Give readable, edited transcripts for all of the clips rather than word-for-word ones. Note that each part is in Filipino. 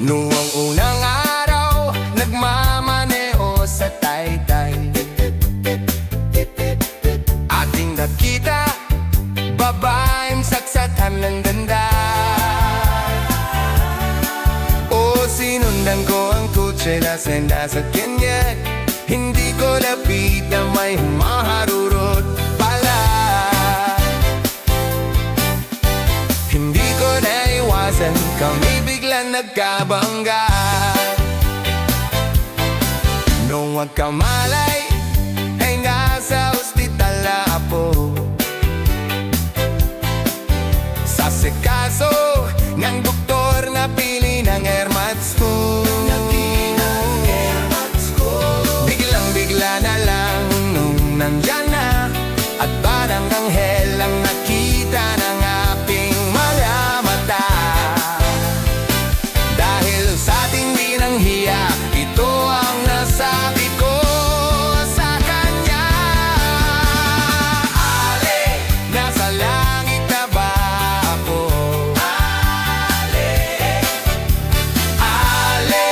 Noong unang araw, nagmamaneho sa Taytay, ating nakita, babaeng saksatan ng ganda. O sinundan ko ang kutse na senda sa Kenyan, hindi ko lapit na may maharurot pala. Hindi ko naiwasan, kami biglang nagkabangga. Nung magkamalay, ay nasa ospital na ako. Sa sikaso ng doktor na pili ng Airmats ko, biglang-bigla na lang nung nandyan na, at parang anghel ang nakita ng aking mga mata. Dahil sa tindi ng hiya, ito ang nasabi ko sa kanya. Ale, nasa langit na ba ako? Ale, ale,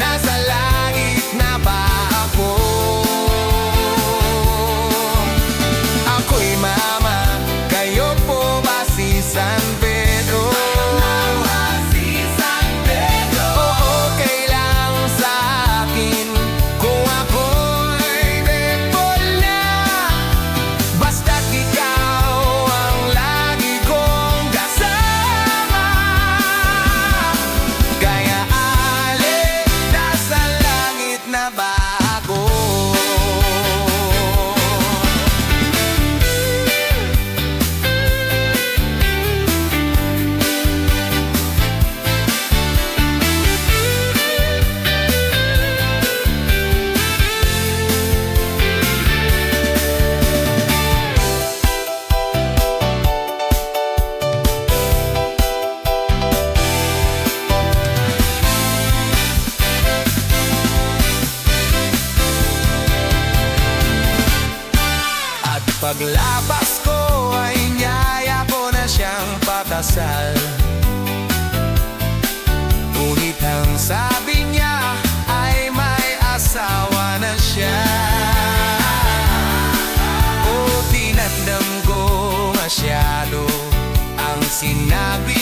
nasa langit na ba ako? Ako'y mama, kayo po ba si San Pedro? Oo, kailang sa akin kung ako'y dekol na, basta't ikaw ang lagi kong kasama. Kaya ale, nasa langit na ba ako? At paglabas ko ay niyaya ko na siyang pakasal. Ngunit ang sabi niya ay may asawa na siya. O tinandam ko masyado ang sinabi